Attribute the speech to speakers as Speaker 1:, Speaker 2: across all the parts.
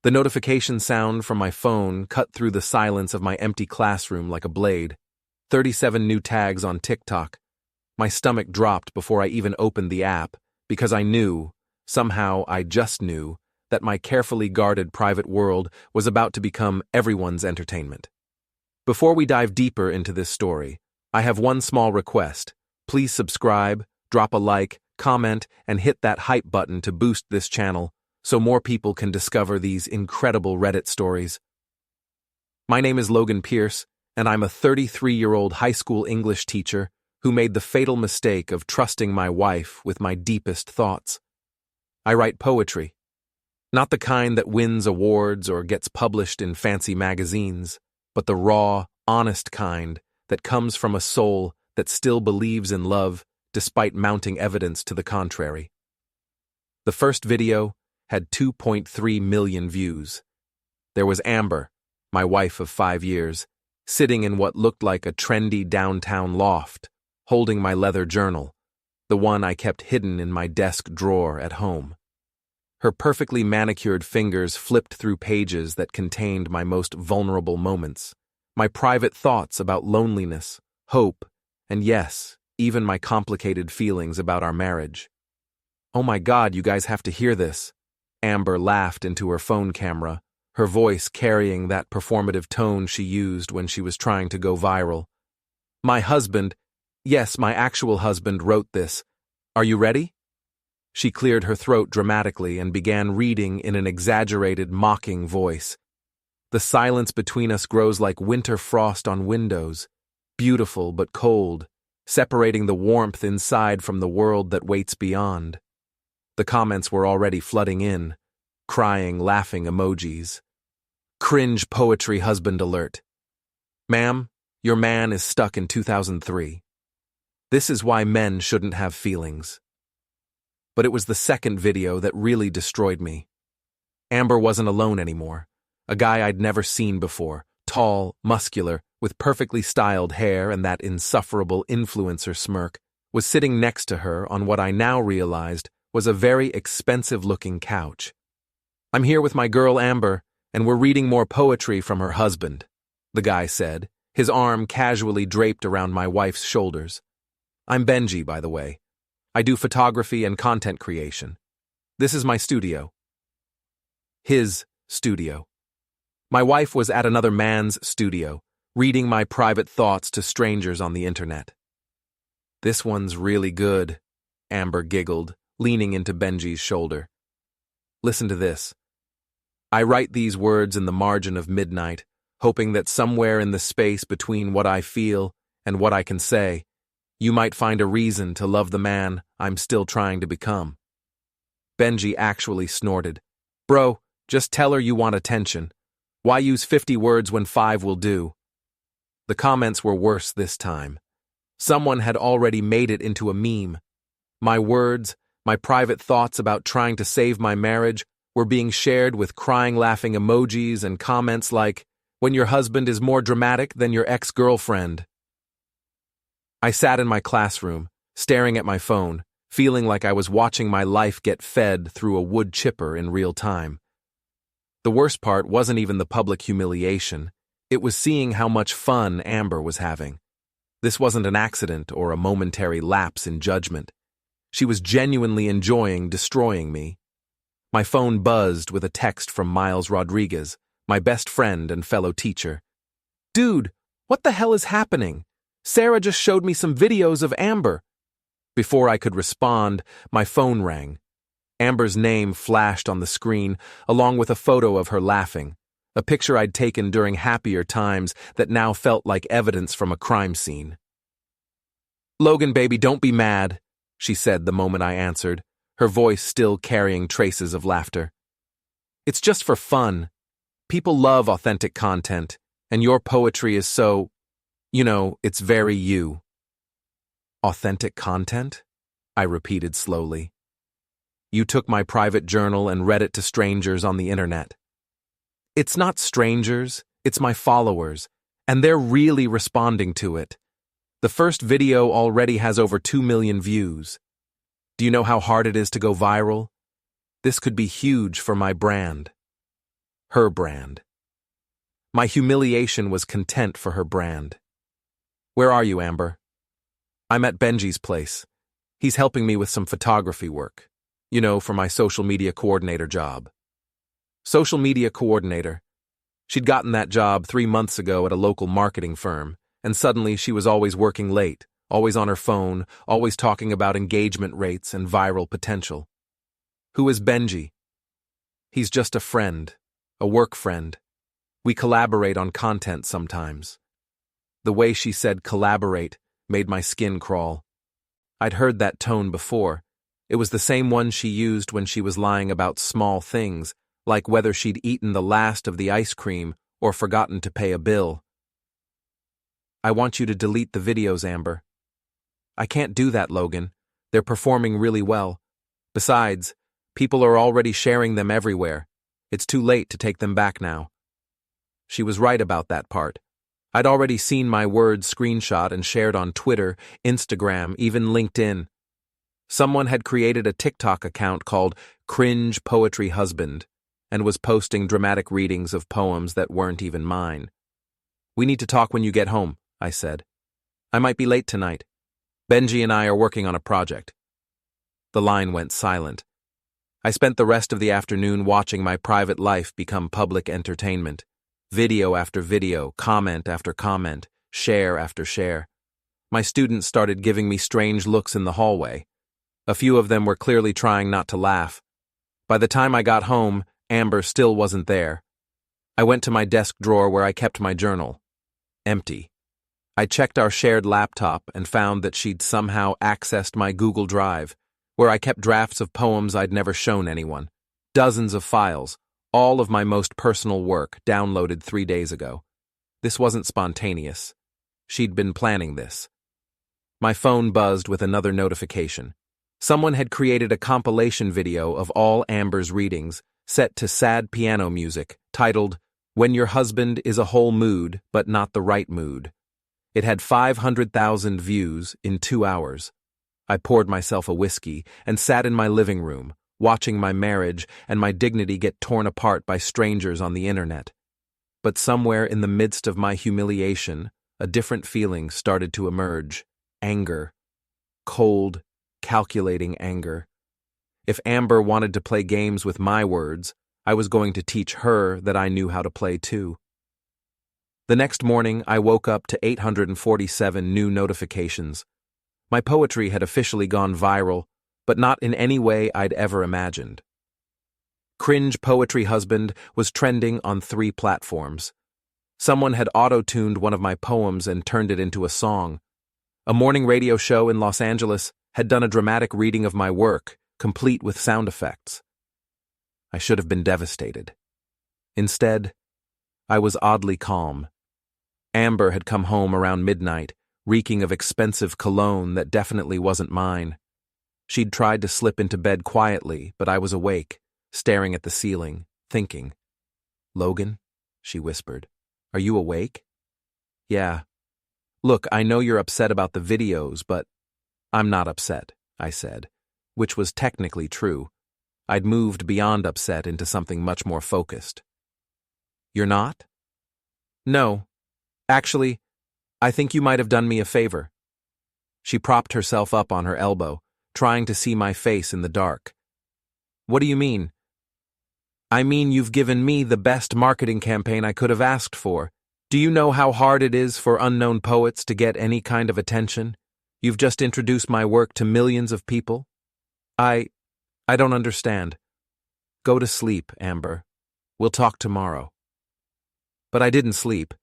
Speaker 1: The notification sound from my phone cut through the silence of my empty classroom like a blade. 37 new tags on TikTok. My stomach dropped before I even opened the app, because I knew, somehow I just knew, that my carefully guarded private world was about to become everyone's entertainment. Before we dive deeper into this story, I have one small request. Please subscribe, drop a like, comment, and hit that hype button to boost this channel so more people can discover these incredible Reddit stories. My name is Logan Pierce, and I'm a 33-year-old high school English teacher who made the fatal mistake of trusting my wife with my deepest thoughts. I write poetry. Not the kind that wins awards or gets published in fancy magazines, but the raw, honest kind that comes from a soul that still believes in love despite mounting evidence to the contrary. The first video had 2.3 million views. There was Amber, my wife of 5 years, sitting in what looked like a trendy downtown loft, holding my leather journal, the one I kept hidden in my desk drawer at home. Her perfectly manicured fingers flipped through pages that contained my most vulnerable moments, my private thoughts about loneliness, hope, and yes, even my complicated feelings about our marriage. "Oh my God, you guys have to hear this." Amber laughed into her phone camera, her voice carrying that performative tone she used when she was trying to go viral. "My husband, yes, my actual husband wrote this. Are you ready?" She cleared her throat dramatically and began reading in an exaggerated, mocking voice. The silence between us grows like winter frost on windows, beautiful but cold, separating the warmth inside from the world that waits beyond. The comments were already flooding in, crying, laughing emojis. Cringe poetry husband alert. "Ma'am, your man is stuck in 2003. This is why men shouldn't have feelings." But it was the second video that really destroyed me. Amber wasn't alone anymore. A guy I'd never seen before, tall, muscular, with perfectly styled hair and that insufferable influencer smirk, was sitting next to her on what I now realized was a very expensive-looking couch. "I'm here with my girl Amber, and we're reading more poetry from her husband," the guy said, his arm casually draped around my wife's shoulders. "I'm Benji, by the way. I do photography and content creation. This is my studio." His studio. My wife was at another man's studio, reading my private thoughts to strangers on the internet. "This one's really good," Amber giggled, leaning into Benji's shoulder. "Listen to this. I write these words in the margin of midnight, hoping that somewhere in the space between what I feel and what I can say, you might find a reason to love the man I'm still trying to become." Benji actually snorted. "Bro, just tell her you want attention. Why use 50 words when 5 will do?" The comments were worse this time. Someone had already made it into a meme. My words, my private thoughts about trying to save my marriage, were being shared with crying, laughing emojis and comments like, "When your husband is more dramatic than your ex-girlfriend." I sat in my classroom, staring at my phone, feeling like I was watching my life get fed through a wood chipper in real time. The worst part wasn't even the public humiliation. It was seeing how much fun Amber was having. This wasn't an accident or a momentary lapse in judgment. She was genuinely enjoying destroying me. My phone buzzed with a text from Miles Rodriguez, my best friend and fellow teacher. "Dude, what the hell is happening? Sarah just showed me some videos of Amber." Before I could respond, my phone rang. Amber's name flashed on the screen, along with a photo of her laughing, a picture I'd taken during happier times that now felt like evidence from a crime scene. "Logan, baby, don't be mad," she said the moment I answered, her voice still carrying traces of laughter. "It's just for fun. People love authentic content, and your poetry is so, it's very you." "Authentic content?" I repeated slowly. "You took my private journal and read it to strangers on the internet." "It's not strangers, it's my followers, and they're really responding to it. The first video already has over 2 million views. Do you know how hard it is to go viral? This could be huge for my brand." Her brand. My humiliation was content for her brand. Where are you, Amber? I'm at Benji's place. He's helping me with some photography work. You know, for my social media coordinator job. Social media coordinator. She'd gotten that job 3 months ago at a local marketing firm, and suddenly she was always working late, always on her phone, always talking about engagement rates and viral potential. Who is Benji? He's just a friend, a work friend. We collaborate on content sometimes. The way she said collaborate made my skin crawl. I'd heard that tone before. It was the same one she used when she was lying about small things, like whether she'd eaten the last of the ice cream or forgotten to pay a bill. I want you to delete the videos, Amber. I can't do that, Logan. They're performing really well. Besides, people are already sharing them everywhere. It's too late to take them back now. She was right about that part. I'd already seen my words screenshot and shared on Twitter, Instagram, even LinkedIn. Someone had created a TikTok account called Cringe Poetry Husband and was posting dramatic readings of poems that weren't even mine. We need to talk when you get home, I said. I might be late tonight. Benji and I are working on a project. The line went silent. I spent the rest of the afternoon watching my private life become public entertainment. Video after video, comment after comment, share after share. My students started giving me strange looks in the hallway. A few of them were clearly trying not to laugh. By the time I got home, Amber still wasn't there. I went to my desk drawer where I kept my journal. Empty. I checked our shared laptop and found that she'd somehow accessed my Google Drive, where I kept drafts of poems I'd never shown anyone. Dozens of files, all of my most personal work, downloaded 3 days ago. This wasn't spontaneous. She'd been planning this. My phone buzzed with another notification. Someone had created a compilation video of all Amber's readings, set to sad piano music, titled, When Your Husband is a Whole Mood, But Not the Right Mood. It had 500,000 views in 2 hours. I poured myself a whiskey and sat in my living room, watching my marriage and my dignity get torn apart by strangers on the internet. But somewhere in the midst of my humiliation, a different feeling started to emerge. Anger. Cold, calculating anger. If Amber wanted to play games with my words, I was going to teach her that I knew how to play too. The next morning, I woke up to 847 new notifications. My poetry had officially gone viral, but not in any way I'd ever imagined. Cringe Poetry Husband was trending on 3 platforms. Someone had auto-tuned one of my poems and turned it into a song. A morning radio show in Los Angeles had done a dramatic reading of my work, complete with sound effects. I should have been devastated. Instead, I was oddly calm. Amber had come home around midnight, reeking of expensive cologne that definitely wasn't mine. She'd tried to slip into bed quietly, but I was awake, staring at the ceiling, thinking. "Logan," she whispered, "are you awake?" "Yeah. Look, I know you're upset about the videos, but..." "I'm not upset," I said, which was technically true. I'd moved beyond upset into something much more focused. "You're not?" "No. Actually, I think you might have done me a favor." She propped herself up on her elbow, trying to see my face in the dark. "What do you mean?" "I mean you've given me the best marketing campaign I could have asked for. Do you know how hard it is for unknown poets to get any kind of attention? You've just introduced my work to millions of people. I don't understand." "Go to sleep, Amber. We'll talk tomorrow." But I didn't sleep.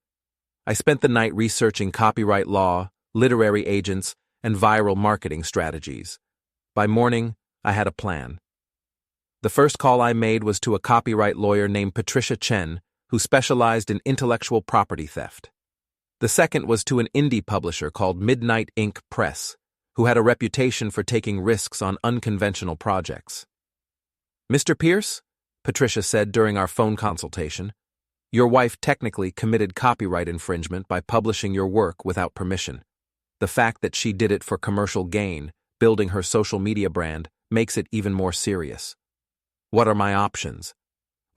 Speaker 1: I spent the night researching copyright law, literary agents, and viral marketing strategies. By morning, I had a plan. The first call I made was to a copyright lawyer named Patricia Chen, who specialized in intellectual property theft. The second was to an indie publisher called Midnight Ink Press, who had a reputation for taking risks on unconventional projects. "Mr. Pierce," Patricia said during our phone consultation, "your wife technically committed copyright infringement by publishing your work without permission. The fact that she did it for commercial gain, building her social media brand, makes it even more serious. What are my options?"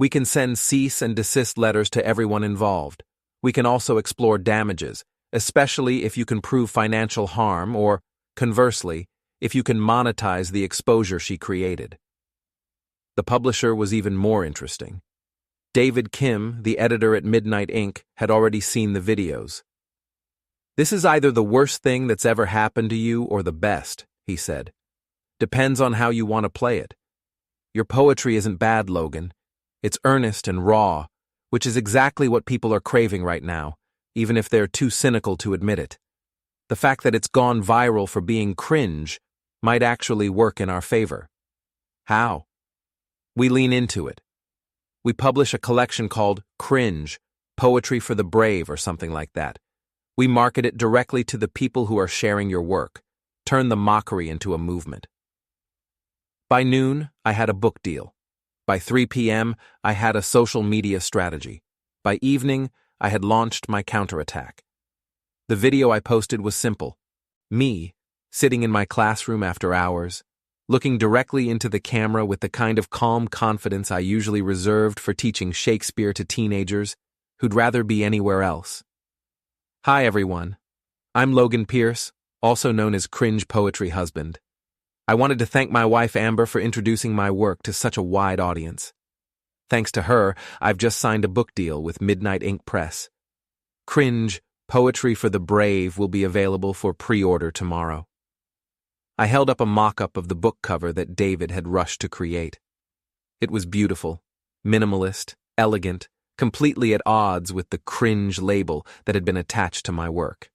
Speaker 1: We can send cease and desist letters to everyone involved. We can also explore damages, especially if you can prove financial harm or, conversely, if you can monetize the exposure she created. The publisher was even more interesting. David Kim, the editor at Midnight Inc., had already seen the videos. "This is either the worst thing that's ever happened to you or the best," he said. "Depends on how you want to play it. Your poetry isn't bad, Logan. It's earnest and raw, which is exactly what people are craving right now, even if they're too cynical to admit it. The fact that it's gone viral for being cringe might actually work in our favor." "How?" "We lean into it. We publish a collection called Cringe, Poetry for the Brave or something like that. We market it directly to the people who are sharing your work, turn the mockery into a movement." By noon, I had a book deal. By 3 p.m., I had a social media strategy. By evening, I had launched my counterattack. The video I posted was simple. Me, sitting in my classroom after hours, looking directly into the camera with the kind of calm confidence I usually reserved for teaching Shakespeare to teenagers who'd rather be anywhere else. "Hi, everyone. I'm Logan Pierce, also known as Cringe Poetry Husband. I wanted to thank my wife Amber for introducing my work to such a wide audience. Thanks to her, I've just signed a book deal with Midnight Ink Press. Cringe, Poetry for the Brave will be available for pre-order tomorrow." I held up a mock-up of the book cover that David had rushed to create. It was beautiful, minimalist, elegant, completely at odds with the cringe label that had been attached to my work.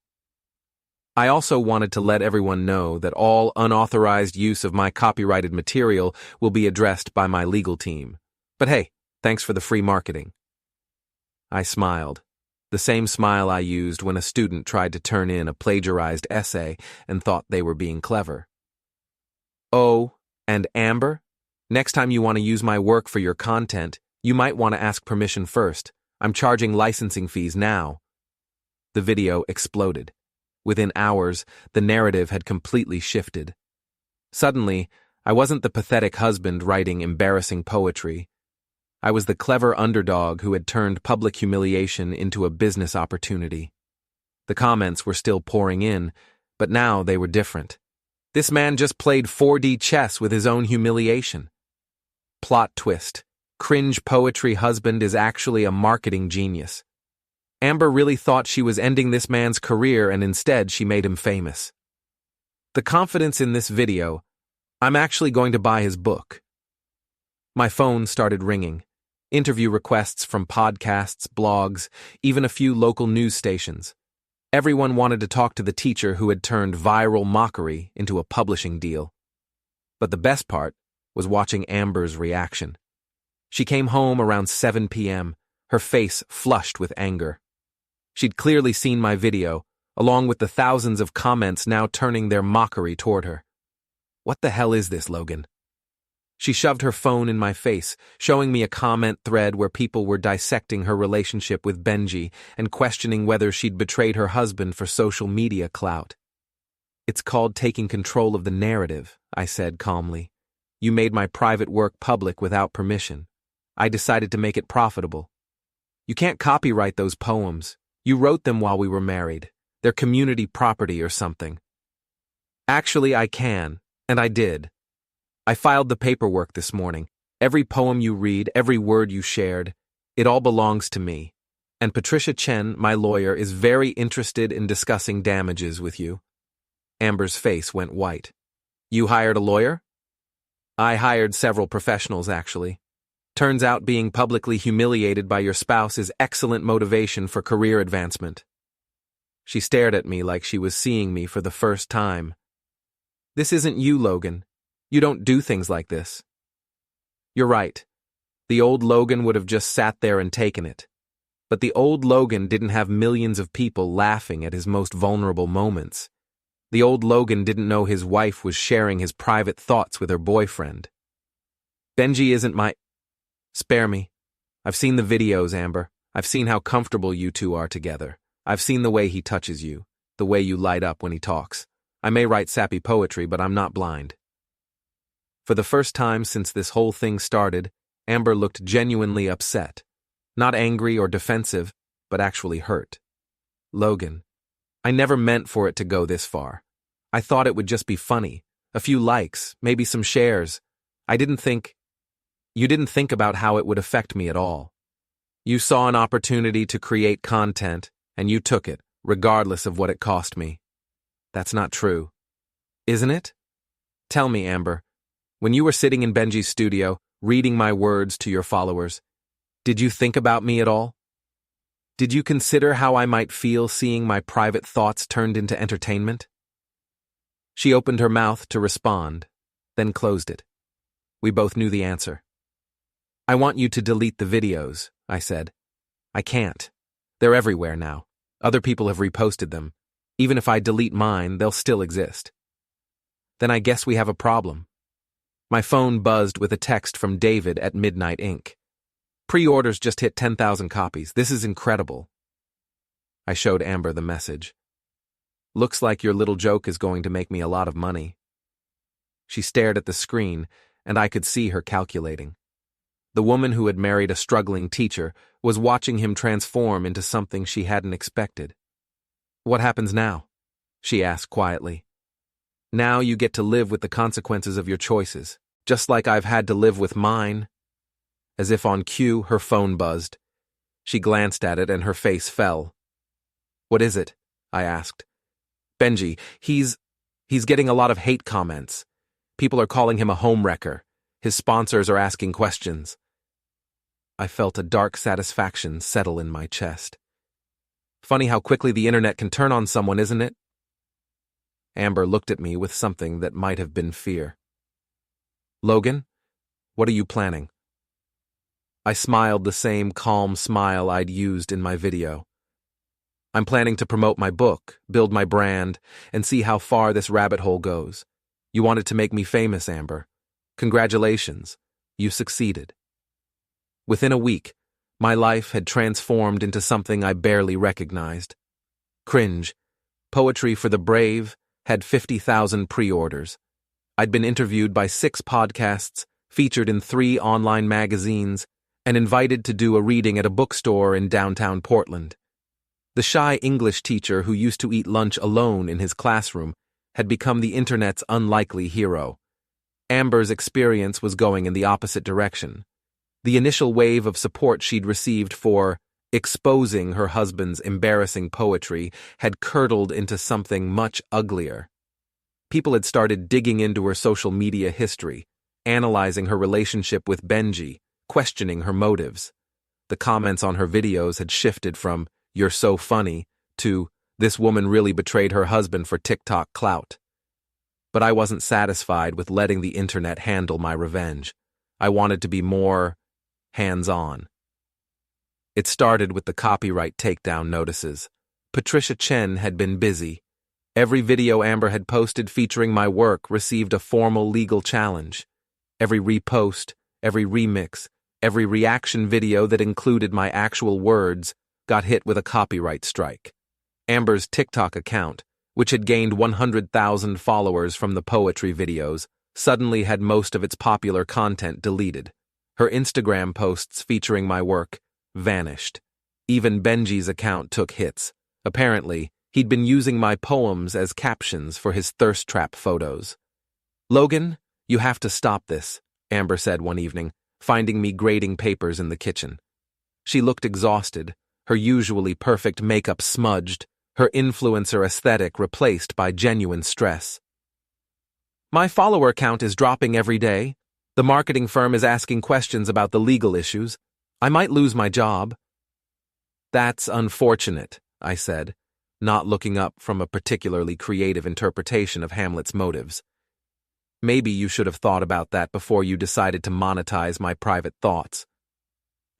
Speaker 1: I also wanted to let everyone know that all unauthorized use of my copyrighted material will be addressed by my legal team. But hey, thanks for the free marketing. I smiled, the same smile I used when a student tried to turn in a plagiarized essay and thought they were being clever. "Oh, and Amber, next time you want to use my work for your content, you might want to ask permission first. I'm charging licensing fees now." The video exploded. Within hours, the narrative had completely shifted. Suddenly, I wasn't the pathetic husband writing embarrassing poetry. I was the clever underdog who had turned public humiliation into a business opportunity. The comments were still pouring in, but now they were different. This man just played 4D chess with his own humiliation. Plot twist. Cringe Poetry Husband is actually a marketing genius. Amber really thought she was ending this man's career and instead she made him famous. The confidence in this video, I'm actually going to buy his book. My phone started ringing. Interview requests from podcasts, blogs, even a few local news stations. Everyone wanted to talk to the teacher who had turned viral mockery into a publishing deal. But the best part was watching Amber's reaction. She came home around 7 p.m., her face flushed with anger. She'd clearly seen my video, along with the thousands of comments now turning their mockery toward her. "What the hell is this, Logan?" She shoved her phone in my face, showing me a comment thread where people were dissecting her relationship with Benji and questioning whether she'd betrayed her husband for social media clout. "It's called taking control of the narrative," I said calmly. "You made my private work public without permission. I decided to make it profitable. You can't copyright those poems. You wrote them while we were married. They're community property or something." "Actually, I can, and I did. I filed the paperwork this morning. Every poem you read, every word you shared, it all belongs to me. And Patricia Chen, my lawyer, is very interested in discussing damages with you." Amber's face went white. "You hired a lawyer?" "I hired several professionals, actually. Turns out being publicly humiliated by your spouse is excellent motivation for career advancement." She stared at me like she was seeing me for the first time. "This isn't you, Logan. You don't do things like this." "You're right. The old Logan would have just sat there and taken it. But the old Logan didn't have millions of people laughing at his most vulnerable moments. The old Logan didn't know his wife was sharing his private thoughts with her boyfriend. Benji isn't my... Spare me. I've seen the videos, Amber. I've seen how comfortable you two are together. I've seen the way he touches you, the way you light up when he talks. I may write sappy poetry, but I'm not blind." For the first time since this whole thing started, Amber looked genuinely upset. Not angry or defensive, but actually hurt. Logan, I never meant for it to go this far. I thought it would just be funny. A few likes, maybe some shares. You didn't think about how it would affect me at all. You saw an opportunity to create content, and you took it, regardless of what it cost me. That's not true. Isn't it? Tell me, Amber, when you were sitting in Benji's studio, reading my words to your followers, did you think about me at all? Did you consider how I might feel seeing my private thoughts turned into entertainment? She opened her mouth to respond, then closed it. We both knew the answer. I want you to delete the videos, I said. I can't. They're everywhere now. Other people have reposted them. Even if I delete mine, they'll still exist. Then I guess we have a problem. My phone buzzed with a text from David at Midnight Inc. Pre-orders just hit 10,000 copies. This is incredible. I showed Amber the message. Looks like your little joke is going to make me a lot of money. She stared at the screen, and I could see her calculating. The woman who had married a struggling teacher was watching him transform into something she hadn't expected. What happens now? She asked quietly. Now you get to live with the consequences of your choices, just like I've had to live with mine. As if on cue, her phone buzzed. She glanced at it and her face fell. What is it? I asked. Benji, he's getting a lot of hate comments. People are calling him a homewrecker. His sponsors are asking questions. I felt a dark satisfaction settle in my chest. Funny how quickly the internet can turn on someone, isn't it? Amber looked at me with something that might have been fear. Logan, what are you planning? I smiled the same calm smile I'd used in my video. I'm planning to promote my book, build my brand, and see how far this rabbit hole goes. You wanted to make me famous, Amber. Congratulations, you succeeded. Within a week, my life had transformed into something I barely recognized. Cringe, Poetry for the Brave, had 50,000 pre-orders. I'd been interviewed by 6 podcasts, featured in 3 online magazines, and invited to do a reading at a bookstore in downtown Portland. The shy English teacher who used to eat lunch alone in his classroom had become the internet's unlikely hero. Amber's experience was going in the opposite direction. The initial wave of support she'd received for exposing her husband's embarrassing poetry had curdled into something much uglier. People had started digging into her social media history, analyzing her relationship with Benji, questioning her motives. The comments on her videos had shifted from, "You're so funny," to, "This woman really betrayed her husband for TikTok clout." But I wasn't satisfied with letting the internet handle my revenge. I wanted to be more hands-on. It started with the copyright takedown notices. Patricia Chen had been busy. Every video Amber had posted featuring my work received a formal legal challenge. Every repost, every remix, every reaction video that included my actual words got hit with a copyright strike. Amber's TikTok account, which had gained 100,000 followers from the poetry videos, suddenly had most of its popular content deleted. Her Instagram posts featuring my work vanished. Even Benji's account took hits. Apparently, he'd been using my poems as captions for his thirst trap photos. Logan, you have to stop this, Amber said one evening, finding me grading papers in the kitchen. She looked exhausted, her usually perfect makeup smudged, her influencer aesthetic replaced by genuine stress. My follower count is dropping every day. The marketing firm is asking questions about the legal issues. I might lose my job. That's unfortunate, I said, not looking up from a particularly creative interpretation of Hamlet's motives. Maybe you should have thought about that before you decided to monetize my private thoughts.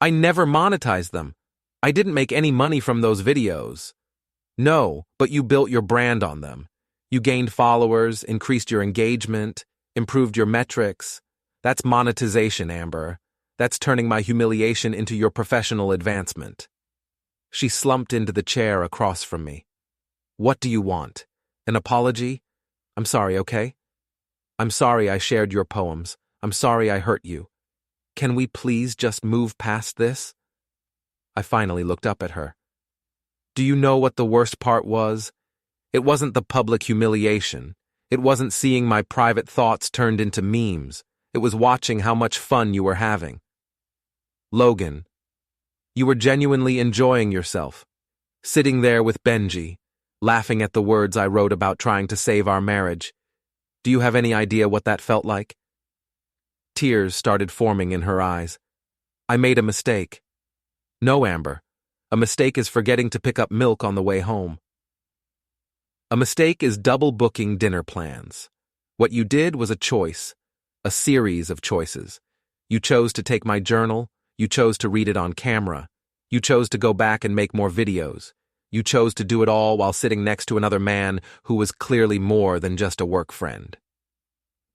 Speaker 1: I never monetized them. I didn't make any money from those videos. No, but you built your brand on them. You gained followers, increased your engagement, improved your metrics. That's monetization, Amber. That's turning my humiliation into your professional advancement. She slumped into the chair across from me. What do you want? An apology? I'm sorry, okay? I'm sorry I shared your poems. I'm sorry I hurt you. Can we please just move past this? I finally looked up at her. Do you know what the worst part was? It wasn't the public humiliation. It wasn't seeing my private thoughts turned into memes. It was watching how much fun you were having. Logan, you were genuinely enjoying yourself, sitting there with Benji, laughing at the words I wrote about trying to save our marriage. Do you have any idea what that felt like? Tears started forming in her eyes. I made a mistake. No, Amber. A mistake is forgetting to pick up milk on the way home. A mistake is double booking dinner plans. What you did was a choice, a series of choices. You chose to take my journal, you chose to read it on camera, you chose to go back and make more videos. You chose to do it all while sitting next to another man who was clearly more than just a work friend.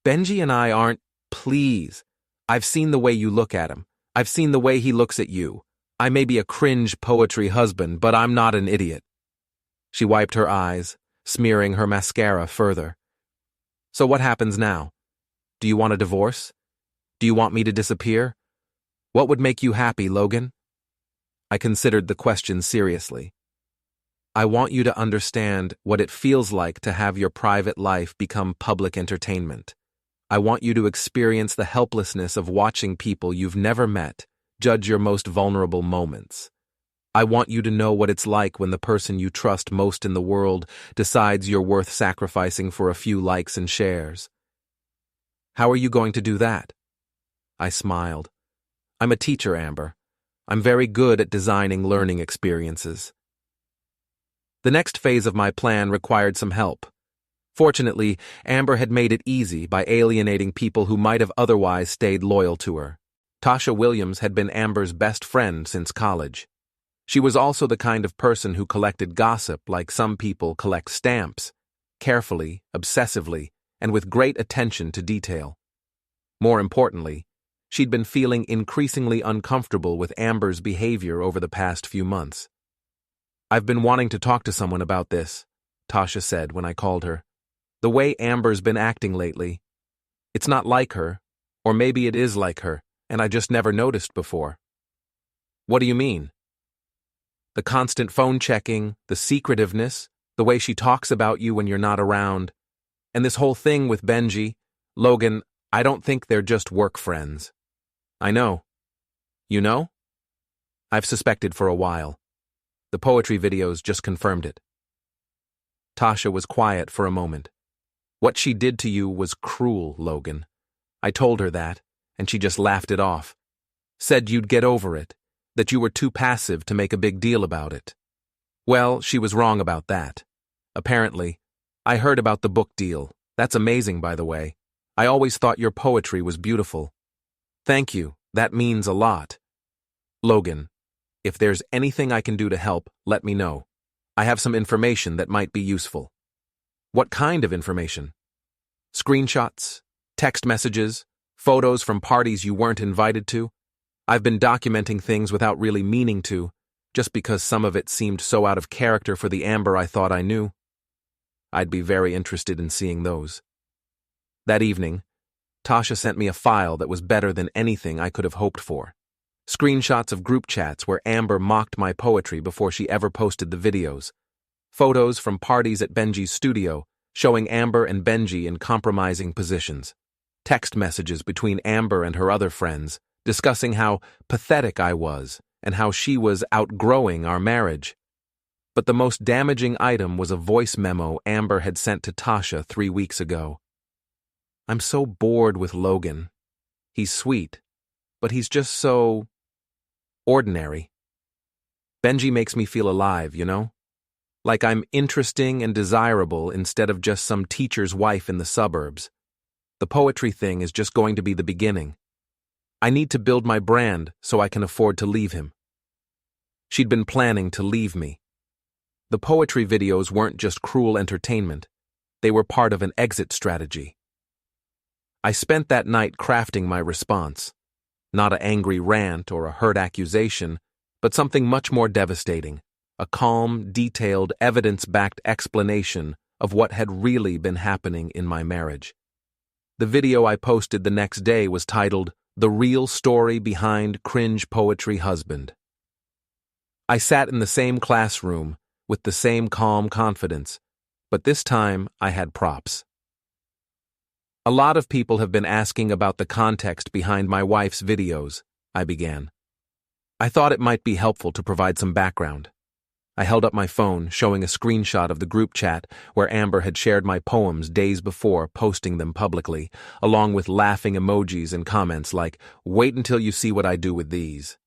Speaker 1: Benji and I aren't, please. I've seen the way you look at him. I've seen the way he looks at you. I may be a cringe poetry husband, but I'm not an idiot. She wiped her eyes, smearing her mascara further. So what happens now? Do you want a divorce? Do you want me to disappear? What would make you happy, Logan? I considered the question seriously. I want you to understand what it feels like to have your private life become public entertainment. I want you to experience the helplessness of watching people you've never met judge your most vulnerable moments. I want you to know what it's like when the person you trust most in the world decides you're worth sacrificing for a few likes and shares. How are you going to do that? I smiled. I'm a teacher, Amber. I'm very good at designing learning experiences. The next phase of my plan required some help. Fortunately, Amber had made it easy by alienating people who might have otherwise stayed loyal to her. Tasha Williams had been Amber's best friend since college. She was also the kind of person who collected gossip like some people collect stamps, carefully, obsessively, and with great attention to detail. More importantly, she'd been feeling increasingly uncomfortable with Amber's behavior over the past few months. I've been wanting to talk to someone about this, Tasha said when I called her. The way Amber's been acting lately. It's not like her, or maybe it is like her, and I just never noticed before. What do you mean? The constant phone checking, the secretiveness, the way she talks about you when you're not around, and this whole thing with Benji. Logan, I don't think they're just work friends. I know. You know? I've suspected for a while. The poetry videos just confirmed it. Tasha was quiet for a moment. What she did to you was cruel, Logan. I told her that, and she just laughed it off. Said you'd get over it, that you were too passive to make a big deal about it. Well, she was wrong about that. Apparently, I heard about the book deal. That's amazing, by the way. I always thought your poetry was beautiful. Thank you, that means a lot. Logan, if there's anything I can do to help, let me know. I have some information that might be useful. What kind of information? Screenshots, text messages, photos from parties you weren't invited to? I've been documenting things without really meaning to, just because some of it seemed so out of character for the Amber I thought I knew. I'd be very interested in seeing those. That evening, Tasha sent me a file that was better than anything I could have hoped for. Screenshots of group chats where Amber mocked my poetry before she ever posted the videos. Photos from parties at Benji's studio showing Amber and Benji in compromising positions. Text messages between Amber and her other friends discussing how pathetic I was and how she was outgrowing our marriage. But the most damaging item was a voice memo Amber had sent to Tasha 3 weeks ago. I'm so bored with Logan. He's sweet, but he's just so ordinary. Benji makes me feel alive, you know? Like I'm interesting and desirable instead of just some teacher's wife in the suburbs. The poetry thing is just going to be the beginning. I need to build my brand so I can afford to leave him. She'd been planning to leave me. The poetry videos weren't just cruel entertainment. They were part of an exit strategy. I spent that night crafting my response. Not an angry rant or a hurt accusation, but something much more devastating. A calm, detailed, evidence-backed explanation of what had really been happening in my marriage. The video I posted the next day was titled, the real story behind Cringe Poetry Husband. I sat in the same classroom with the same calm confidence, but this time I had props. A lot of people have been asking about the context behind my wife's videos, I began. I thought it might be helpful to provide some background. I held up my phone, showing a screenshot of the group chat where Amber had shared my poems days before posting them publicly, along with laughing emojis and comments like, "Wait until you see what I do with these."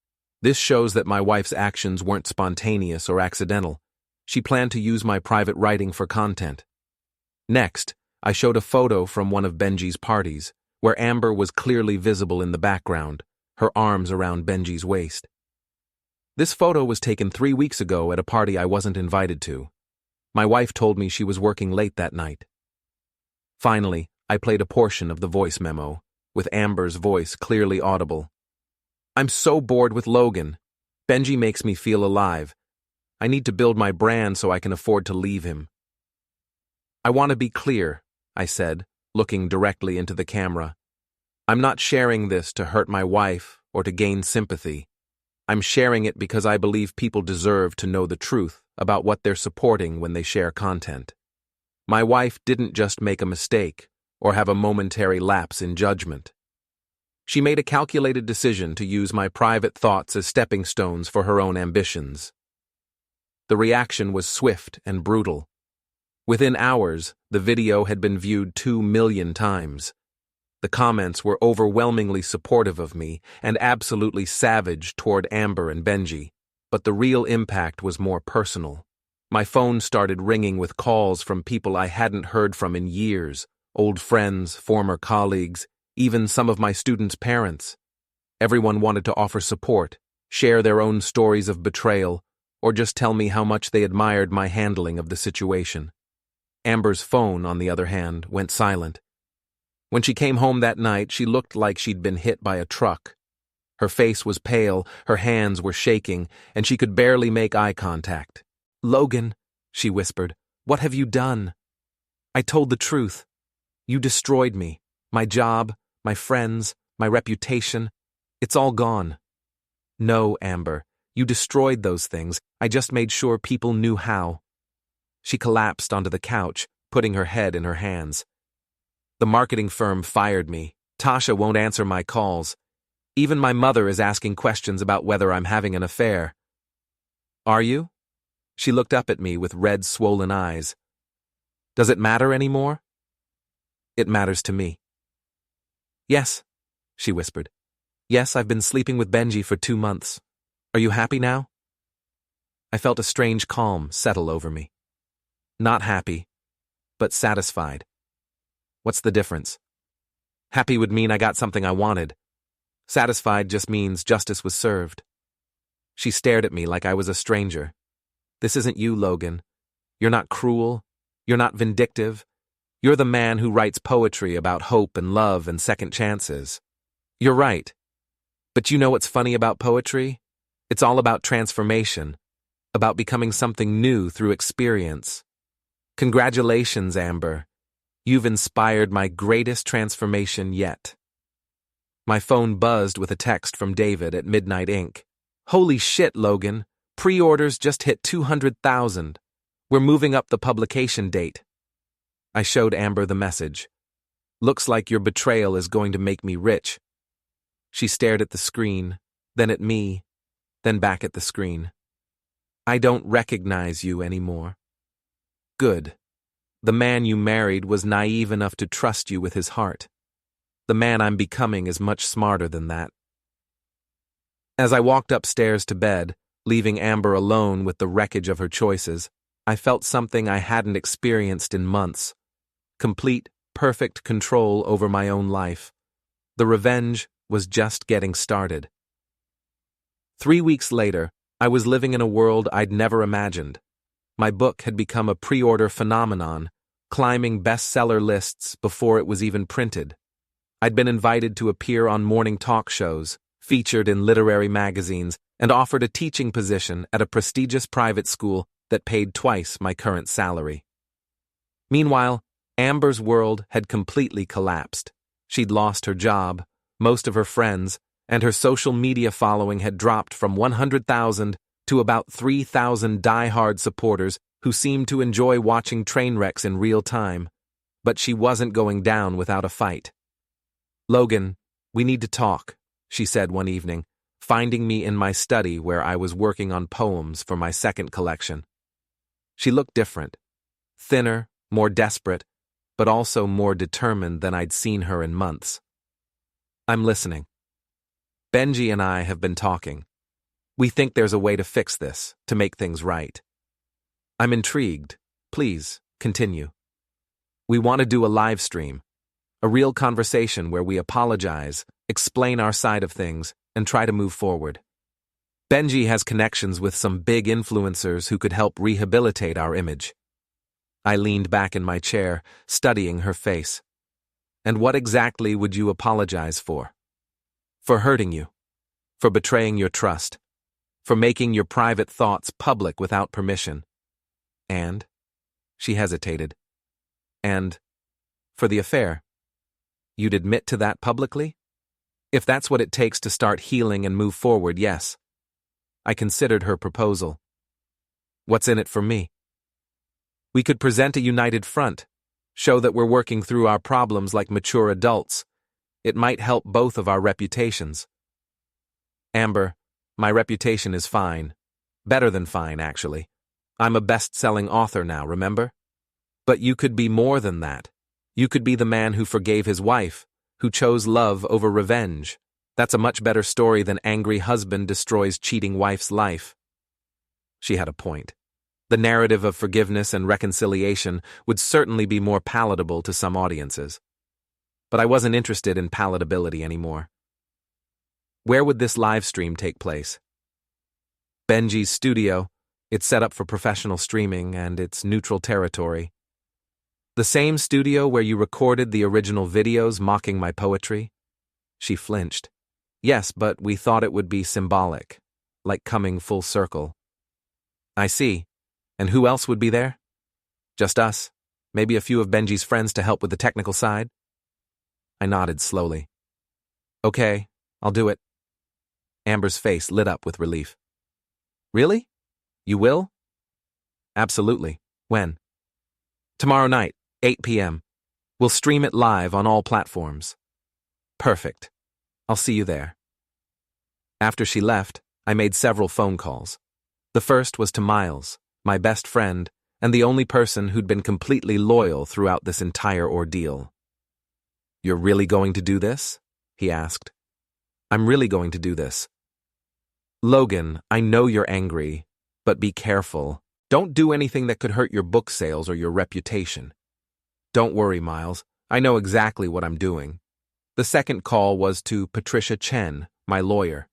Speaker 1: This shows that my wife's actions weren't spontaneous or accidental. She planned to use my private writing for content. Next, I showed a photo from one of Benji's parties, where Amber was clearly visible in the background, her arms around Benji's waist. This photo was taken 3 weeks ago at a party I wasn't invited to. My wife told me she was working late that night. Finally, I played a portion of the voice memo, with Amber's voice clearly audible. "I'm so bored with Logan. Benji makes me feel alive. I need to build my brand so I can afford to leave him." "I want to be clear," I said, looking directly into the camera. "I'm not sharing this to hurt my wife or to gain sympathy. I'm sharing it because I believe people deserve to know the truth about what they're supporting when they share content. My wife didn't just make a mistake or have a momentary lapse in judgment. She made a calculated decision to use my private thoughts as stepping stones for her own ambitions." The reaction was swift and brutal. Within hours, the video had been viewed 2 million times. The comments were overwhelmingly supportive of me and absolutely savage toward Amber and Benji, but the real impact was more personal. My phone started ringing with calls from people I hadn't heard from in years, old friends, former colleagues, even some of my students' parents. Everyone wanted to offer support, share their own stories of betrayal, or just tell me how much they admired my handling of the situation. Amber's phone, on the other hand, went silent. When she came home that night, she looked like she'd been hit by a truck. Her face was pale, her hands were shaking, and she could barely make eye contact. "Logan," she whispered, "what have you done? I told the truth. You destroyed me, my job, my friends, my reputation. It's all gone." "No, Amber, you destroyed those things. I just made sure people knew how." She collapsed onto the couch, putting her head in her hands. "The marketing firm fired me. Tasha won't answer my calls. Even my mother is asking questions about whether I'm having an affair." "Are you?" She looked up at me with red, swollen eyes. "Does it matter anymore?" "It matters to me." "Yes," she whispered. "Yes, I've been sleeping with Benji for 2 months. Are you happy now?" I felt a strange calm settle over me. Not happy, but satisfied. What's the difference? Happy would mean I got something I wanted. Satisfied just means justice was served. She stared at me like I was a stranger. "This isn't you, Logan. You're not cruel. You're not vindictive. You're the man who writes poetry about hope and love and second chances. You're right. But you know what's funny about poetry? It's all about transformation, about becoming something new through experience. Congratulations, Amber. You've inspired my greatest transformation yet." My phone buzzed with a text from David at Midnight Inc. "Holy shit, Logan. Pre-orders just hit 200,000. We're moving up the publication date." I showed Amber the message. "Looks like your betrayal is going to make me rich." She stared at the screen, then at me, then back at the screen. "I don't recognize you anymore." "Good. The man you married was naive enough to trust you with his heart. The man I'm becoming is much smarter than that." As I walked upstairs to bed, leaving Amber alone with the wreckage of her choices, I felt something I hadn't experienced in months. Complete, perfect control over my own life. The revenge was just getting started. 3 weeks later, I was living in a world I'd never imagined. My book had become a pre-order phenomenon, climbing bestseller lists before it was even printed. I'd been invited to appear on morning talk shows, featured in literary magazines, and offered a teaching position at a prestigious private school that paid twice my current salary. Meanwhile, Amber's world had completely collapsed. She'd lost her job, most of her friends, and her social media following had dropped from 100,000 to about 3,000 die-hard supporters who seemed to enjoy watching train wrecks in real time. But she wasn't going down without a fight. "Logan, we need to talk," she said one evening, finding me in my study where I was working on poems for my second collection. She looked different. Thinner, more desperate, but also more determined than I'd seen her in months. "I'm listening. Benji and I have been talking. We think there's a way to fix this, to make things right. I'm intrigued. Please, continue. We want to do a live stream, a real conversation where we apologize, explain our side of things, and try to move forward. Benji has connections with some big influencers who could help rehabilitate our image." I leaned back in my chair, studying her face. "And what exactly would you apologize for?" "For hurting you. For betraying your trust. For making your private thoughts public without permission. And?" She hesitated. "And for the affair. You'd admit to that publicly? If that's what it takes to start healing and move forward, yes." I considered her proposal. "What's in it for me?" "We could present a united front, show that we're working through our problems like mature adults. It might help both of our reputations." "Amber, my reputation is fine. Better than fine, actually. I'm a best-selling author now, remember? But you could be more than that. You could be the man who forgave his wife, who chose love over revenge. That's a much better story than angry husband destroys cheating wife's life." She had a point. The narrative of forgiveness and reconciliation would certainly be more palatable to some audiences. But I wasn't interested in palatability anymore. "Where would this live stream take place?" "Benji's studio. It's set up for professional streaming, and it's neutral territory." "The same studio where you recorded the original videos mocking my poetry?" She flinched. "Yes, but we thought it would be symbolic, like coming full circle." "I see. And who else would be there?" "Just us. Maybe a few of Benji's friends to help with the technical side." I nodded slowly. "Okay, I'll do it." Amber's face lit up with relief. "Really? You will?" "Absolutely. When?" "Tomorrow night, 8 p.m. We'll stream it live on all platforms." "Perfect. I'll see you there." After she left, I made several phone calls. The first was to Miles, my best friend, and the only person who'd been completely loyal throughout this entire ordeal. "You're really going to do this?" he asked. "I'm really going to do this." "Logan, I know you're angry, but be careful. Don't do anything that could hurt your book sales or your reputation." "Don't worry, Miles. I know exactly what I'm doing." The second call was to Patricia Chen, my lawyer.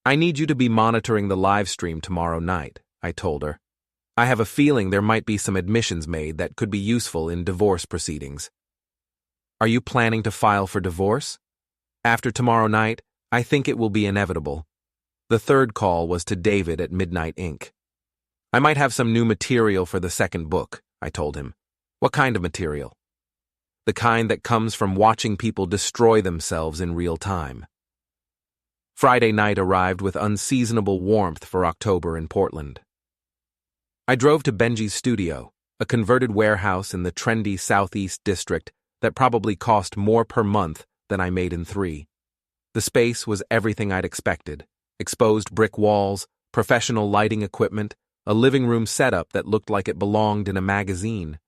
Speaker 1: "I need you to be monitoring the live stream tomorrow night," I told her. "I have a feeling there might be some admissions made that could be useful in divorce proceedings." "Are you planning to file for divorce?" "After tomorrow night, I think it will be inevitable." The third call was to David at Midnight Inc. "I might have some new material for the second book," I told him. "What kind of material?" "The kind that comes from watching people destroy themselves in real time." Friday night arrived with unseasonable warmth for October in Portland. I drove to Benji's studio, a converted warehouse in the trendy Southeast district that probably cost more per month than I made in 3. The space was everything I'd expected: exposed brick walls, professional lighting equipment, a living room setup that looked like it belonged in a magazine.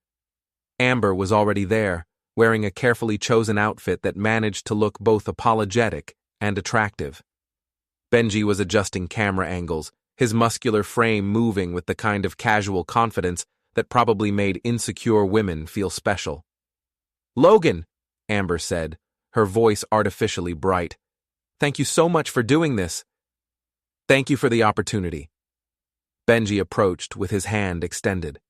Speaker 1: Amber was already there, wearing a carefully chosen outfit that managed to look both apologetic and attractive. Benji was adjusting camera angles, his muscular frame moving with the kind of casual confidence that probably made insecure women feel special. "Logan," Amber said, her voice artificially bright. "Thank you so much for doing this." "Thank you for the opportunity." Benji approached with his hand extended.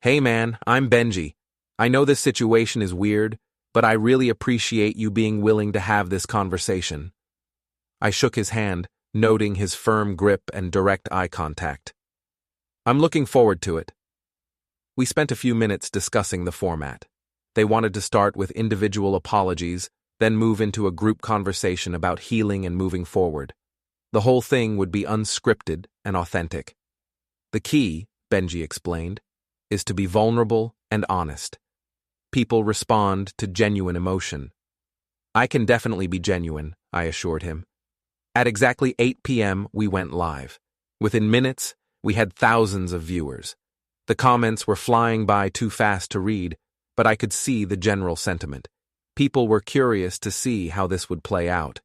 Speaker 1: "Hey man, I'm Benji. I know this situation is weird, but I really appreciate you being willing to have this conversation." I shook his hand, noting his firm grip and direct eye contact. "I'm looking forward to it." We spent a few minutes discussing the format. They wanted to start with individual apologies, then move into a group conversation about healing and moving forward. The whole thing would be unscripted and authentic. The key, Benji explained, is to be vulnerable and honest. People respond to genuine emotion. I can definitely be genuine, I assured him. At exactly 8 p.m., we went live. Within minutes, we had thousands of viewers. The comments were flying by too fast to read, but I could see the general sentiment. People were curious to see how this would play out.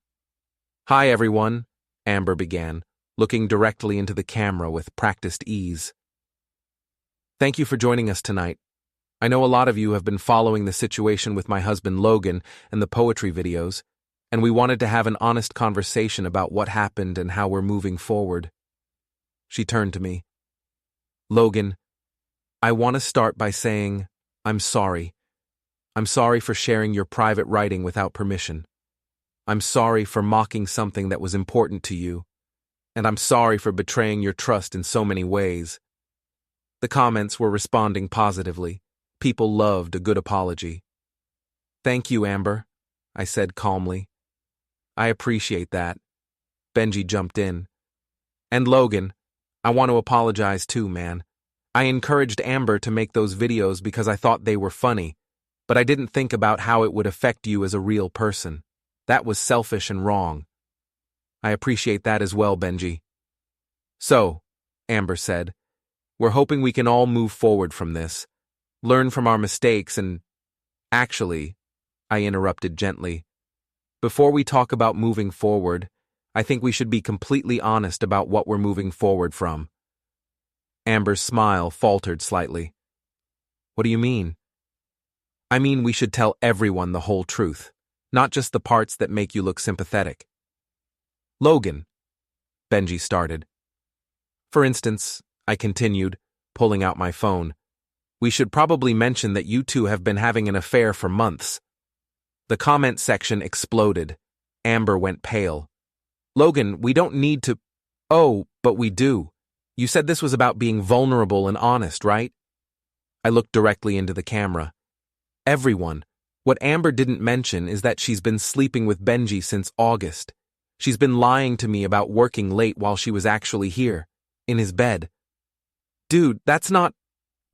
Speaker 1: "Hi, everyone," Amber began, looking directly into the camera with practiced ease. "Thank you for joining us tonight. I know a lot of you have been following the situation with my husband Logan and the poetry videos, and we wanted to have an honest conversation about what happened and how we're moving forward." She turned to me. "Logan, I want to start by saying I'm sorry. I'm sorry for sharing your private writing without permission. I'm sorry for mocking something that was important to you, and I'm sorry for betraying your trust in so many ways." The comments were responding positively. People loved a good apology. "Thank you, Amber," I said calmly. "I appreciate that." Benji jumped in. "And Logan, I want to apologize too, man. I encouraged Amber to make those videos because I thought they were funny, but I didn't think about how it would affect you as a real person. That was selfish and wrong." "I appreciate that as well, Benji." "So," Amber said, "we're hoping we can all move forward from this, learn from our mistakes and—" "Actually," I interrupted gently, "before we talk about moving forward, I think we should be completely honest about what we're moving forward from." Amber's smile faltered slightly. "What do you mean?" "I mean we should tell everyone the whole truth, not just the parts that make you look sympathetic." "Logan," Benji started. "For instance," I continued, pulling out my phone, "we should probably mention that you two have been having an affair for months." The comment section exploded. Amber went pale. "Logan, we don't need to—" "Oh, but we do. You said this was about being vulnerable and honest, right?" I looked directly into the camera. "Everyone. What Amber didn't mention is that she's been sleeping with Benji since August. She's been lying to me about working late while she was actually here, in his bed." "Dude, that's not—"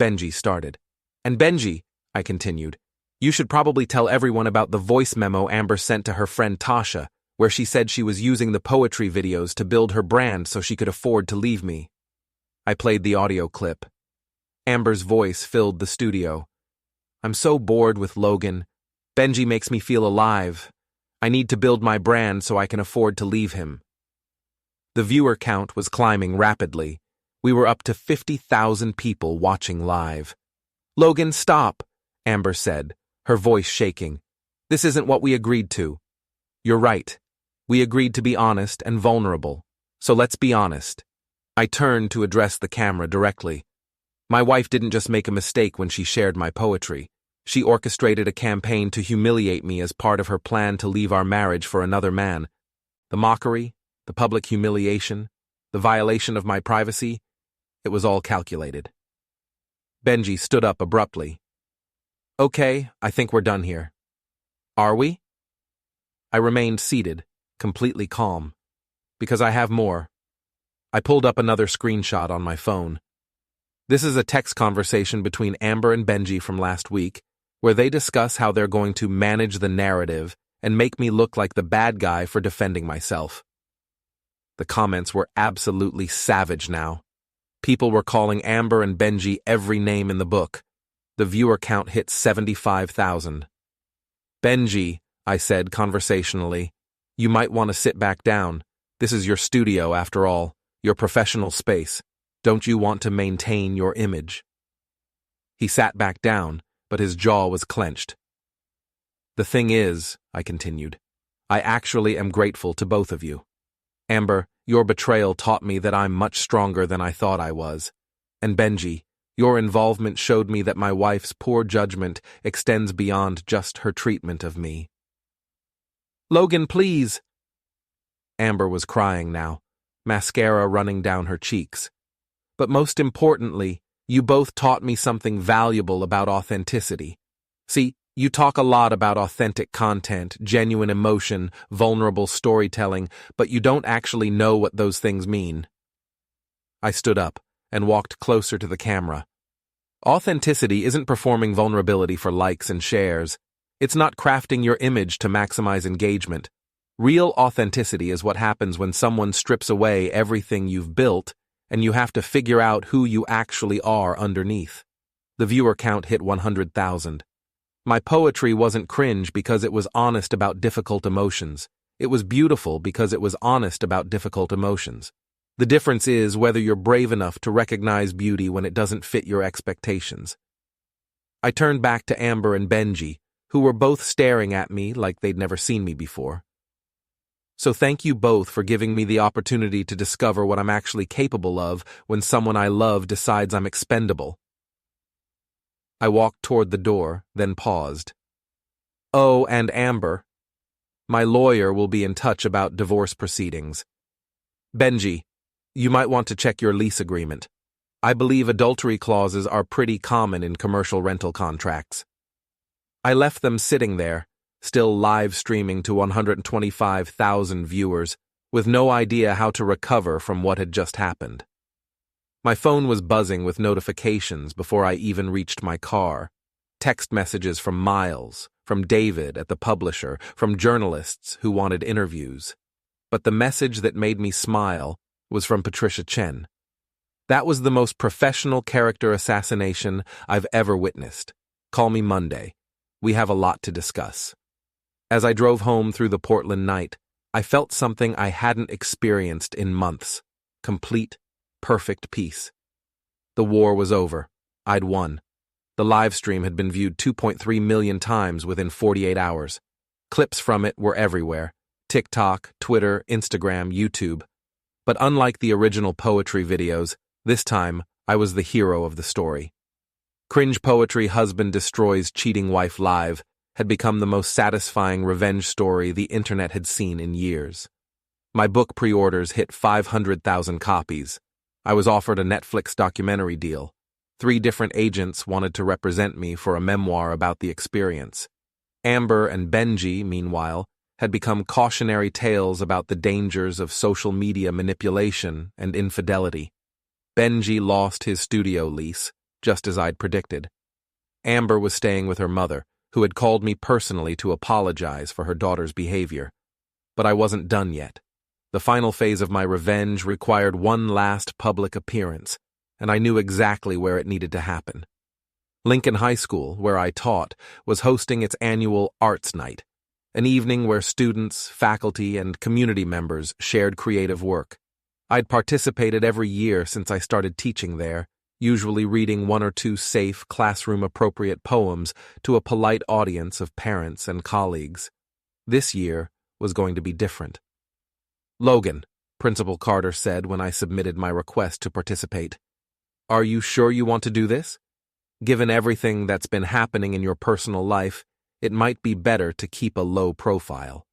Speaker 1: Benji started. "And Benji," I continued, "you should probably tell everyone about the voice memo Amber sent to her friend Tasha, where she said she was using the poetry videos to build her brand so she could afford to leave me." I played the audio clip. Amber's voice filled the studio. "I'm so bored with Logan. Benji makes me feel alive. I need to build my brand so I can afford to leave him." The viewer count was climbing rapidly. We were up to 50,000 people watching live. "Logan, stop," Amber said, her voice shaking. "This isn't what we agreed to." "You're right. We agreed to be honest and vulnerable. So let's be honest." I turned to address the camera directly. "My wife didn't just make a mistake when she shared my poetry. She orchestrated a campaign to humiliate me as part of her plan to leave our marriage for another man. The mockery, the public humiliation, the violation of my privacy, it was all calculated." Benji stood up abruptly. "Okay, I think we're done here." "Are we?" I remained seated, completely calm. "Because I have more." I pulled up another screenshot on my phone. This is a text conversation between Amber and Benji from last week, where they discuss how they're going to manage the narrative and make me look like the bad guy for defending myself. The comments were absolutely savage now. People were calling Amber and Benji every name in the book. The viewer count hit 75,000. "Benji," I said conversationally, "you might want to sit back down. This is your studio, after all. Your professional space. Don't you want to maintain your image?" He sat back down, but his jaw was clenched. "The thing is," I continued, "I actually am grateful to both of you. Amber, your betrayal taught me that I'm much stronger than I thought I was. And Benji, your involvement showed me that my wife's poor judgment extends beyond just her treatment of me." "Logan, please!" Amber was crying now, mascara running down her cheeks. "But most importantly, you both taught me something valuable about authenticity. See, You talk a lot about authentic content, genuine emotion, vulnerable storytelling, but you don't actually know what those things mean. I stood up and walked closer to the camera. Authenticity isn't performing vulnerability for likes and shares. It's not crafting your image to maximize engagement. Real authenticity is what happens when someone strips away everything you've built and you have to figure out who you actually are underneath. The viewer count hit 100,000. My poetry wasn't cringe because it was honest about difficult emotions. It was beautiful because it was honest about difficult emotions. The difference is whether you're brave enough to recognize beauty when it doesn't fit your expectations. I turned back to Amber and Benji, who were both staring at me like they'd never seen me before. So thank you both for giving me the opportunity to discover what I'm actually capable of when someone I love decides I'm expendable. I walked toward the door, then paused. Oh, and Amber. My lawyer will be in touch about divorce proceedings. Benji, you might want to check your lease agreement. I believe adultery clauses are pretty common in commercial rental contracts. I left them sitting there, still live streaming to 125,000 viewers, with no idea how to recover from what had just happened. My phone was buzzing with notifications before I even reached my car. Text messages from Miles, from David at the publisher, from journalists who wanted interviews. But the message that made me smile was from Patricia Chen. That was the most professional character assassination I've ever witnessed. Call me Monday. We have a lot to discuss. As I drove home through the Portland night, I felt something I hadn't experienced in months. Complete, perfect peace. The war was over. I'd won. The live stream had been viewed 2.3 million times within 48 hours. Clips from it were everywhere. TikTok, Twitter, Instagram, YouTube. But unlike the original poetry videos, this time I was the hero of the story. Cringe Poetry Husband Destroys Cheating Wife Live had become the most satisfying revenge story the internet had seen in years. My book pre-orders hit 500,000 copies. I was offered a Netflix documentary deal. 3 different agents wanted to represent me for a memoir about the experience. Amber and Benji, meanwhile, had become cautionary tales about the dangers of social media manipulation and infidelity. Benji lost his studio lease, just as I'd predicted. Amber was staying with her mother, who had called me personally to apologize for her daughter's behavior. But I wasn't done yet. The final phase of my revenge required one last public appearance, and I knew exactly where it needed to happen. Lincoln High School, where I taught, was hosting its annual Arts Night, an evening where students, faculty, and community members shared creative work. I'd participated every year since I started teaching there, usually reading 1 or 2 safe, classroom-appropriate poems to a polite audience of parents and colleagues. This year was going to be different. "Logan," Principal Carter said when I submitted my request to participate, "are you sure you want to do this? Given everything that's been happening in your personal life, it might be better to keep a low profile.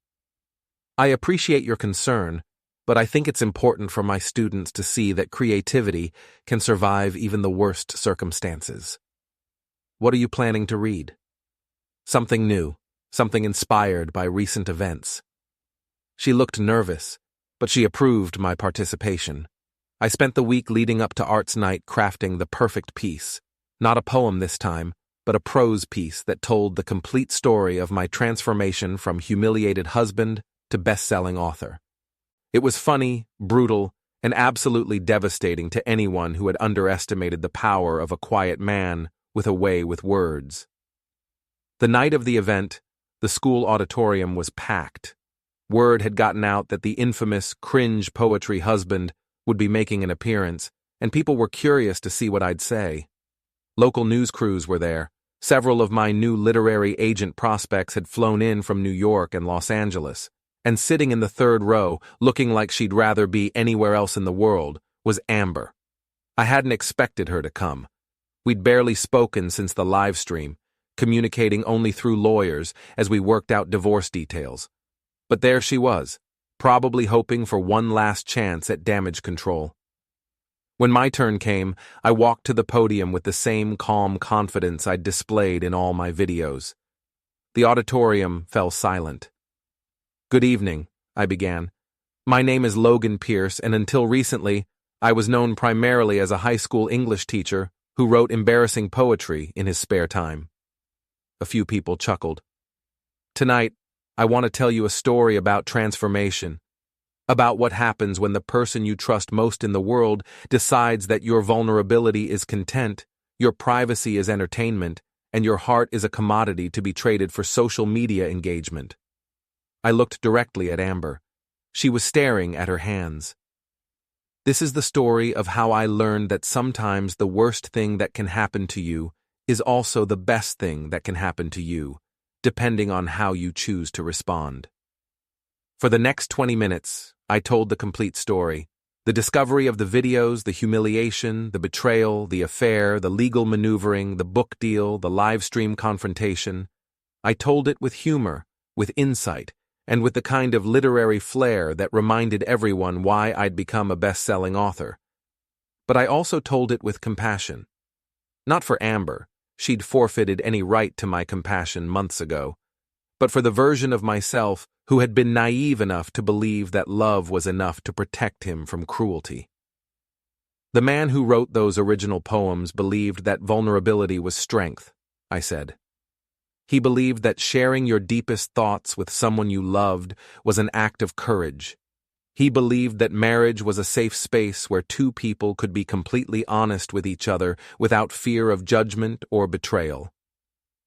Speaker 1: I appreciate your concern, but I think it's important for my students to see that creativity can survive even the worst circumstances. What are you planning to read?" "Something new, something inspired by recent events." She looked nervous, but she approved my participation. I spent the week leading up to Arts Night crafting the perfect piece, not a poem this time, but a prose piece that told the complete story of my transformation from humiliated husband to best-selling author. It was funny, brutal, and absolutely devastating to anyone who had underestimated the power of a quiet man with a way with words. The night of the event, the school auditorium was packed. Word had gotten out that the infamous Cringe Poetry Husband would be making an appearance, and people were curious to see what I'd say. Local news crews were there. Several of my new literary agent prospects had flown in from New York and Los Angeles, and sitting in the 3rd row, looking like she'd rather be anywhere else in the world, was Amber. I hadn't expected her to come. We'd barely spoken since the live stream, communicating only through lawyers as we worked out divorce details. But there she was, probably hoping for one last chance at damage control. When my turn came, I walked to the podium with the same calm confidence I'd displayed in all my videos. The auditorium fell silent. "Good evening," I began. "My name is Logan Pierce, and until recently, I was known primarily as a high school English teacher who wrote embarrassing poetry in his spare time." A few people chuckled. "Tonight, I want to tell you a story about transformation, about what happens when the person you trust most in the world decides that your vulnerability is content, your privacy is entertainment, and your heart is a commodity to be traded for social media engagement." I looked directly at Amber. She was staring at her hands. "This is the story of how I learned that sometimes the worst thing that can happen to you is also the best thing that can happen to you, depending on how you choose to respond." For the next 20 minutes, I told the complete story. The discovery of the videos, the humiliation, the betrayal, the affair, the legal maneuvering, the book deal, the live stream confrontation. I told it with humor, with insight, and with the kind of literary flair that reminded everyone why I'd become a best-selling author. But I also told it with compassion. Not for Amber, she'd forfeited any right to my compassion months ago, but for the version of myself who had been naive enough to believe that love was enough to protect him from cruelty. The man who wrote those original poems believed that vulnerability was strength, I said. He believed that sharing your deepest thoughts with someone you loved was an act of courage. He believed that marriage was a safe space where two people could be completely honest with each other without fear of judgment or betrayal.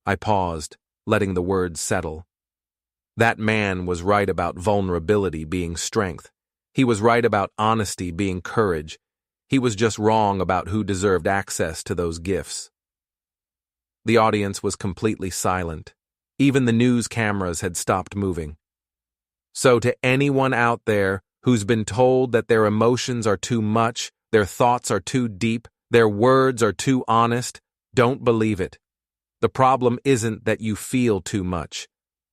Speaker 1: I paused, letting the words settle. That man was right about vulnerability being strength. He was right about honesty being courage. He was just wrong about who deserved access to those gifts. The audience was completely silent. Even the news cameras had stopped moving. So to anyone out there who's been told that their emotions are too much, their thoughts are too deep, their words are too honest, don't believe it. The problem isn't that you feel too much.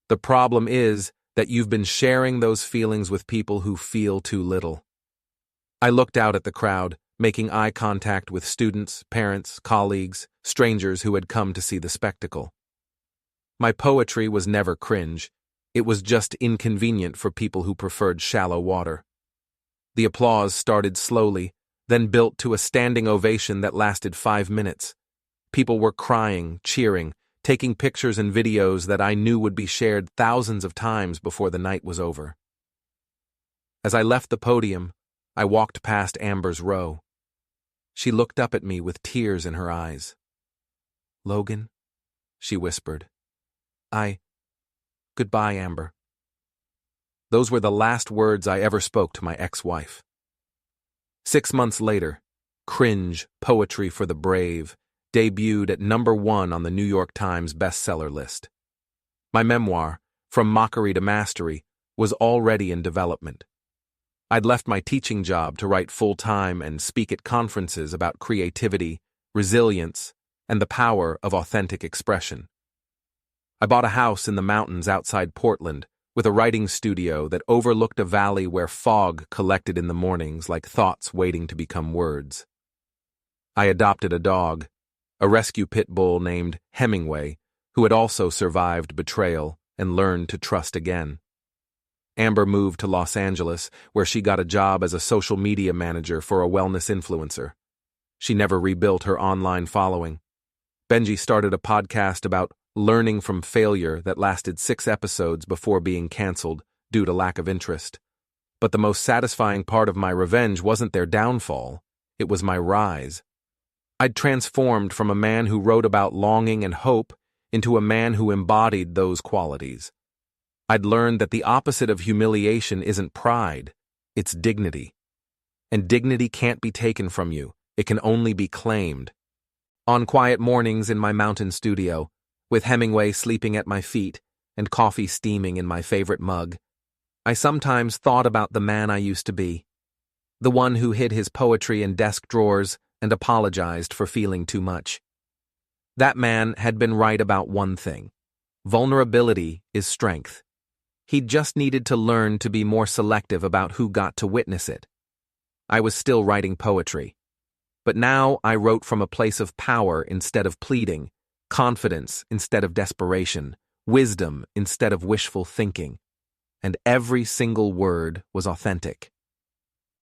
Speaker 1: The problem is that you've been sharing those feelings with people who feel too little. I looked out at the crowd, making eye contact with students, parents, colleagues, strangers who had come to see the spectacle. My poetry was never cringe. It was just inconvenient for people who preferred shallow water. The applause started slowly, then built to a standing ovation that lasted 5 minutes. People were crying, cheering, taking pictures and videos that I knew would be shared thousands of times before the night was over. As I left the podium, I walked past Amber's row. She looked up at me with tears in her eyes. "Logan," she whispered. Goodbye, Amber." Those were the last words I ever spoke to my ex-wife. 6 months later, Cringe, Poetry for the Brave, debuted at #1 on the New York Times bestseller list. My memoir, From Mockery to Mastery, was already in development. I'd left my teaching job to write full-time and speak at conferences about creativity, resilience, and the power of authentic expression. I bought a house in the mountains outside Portland with a writing studio that overlooked a valley where fog collected in the mornings like thoughts waiting to become words. I adopted a dog, a rescue pit bull named Hemingway, who had also survived betrayal and learned to trust again. Amber moved to Los Angeles, where she got a job as a social media manager for a wellness influencer. She never rebuilt her online following. Benji started a podcast about learning from failure that lasted 6 episodes before being canceled due to lack of interest. But the most satisfying part of my revenge wasn't their downfall, it was my rise. I'd transformed from a man who wrote about longing and hope into a man who embodied those qualities. I'd learned that the opposite of humiliation isn't pride, it's dignity. And dignity can't be taken from you, it can only be claimed. On quiet mornings in my mountain studio, with Hemingway sleeping at my feet and coffee steaming in my favorite mug, I sometimes thought about the man I used to be. The one who hid his poetry in desk drawers and apologized for feeling too much. That man had been right about one thing. Vulnerability is strength. He'd just needed to learn to be more selective about who got to witness it. I was still writing poetry. But now I wrote from a place of power instead of pleading, confidence instead of desperation, wisdom instead of wishful thinking, and every single word was authentic.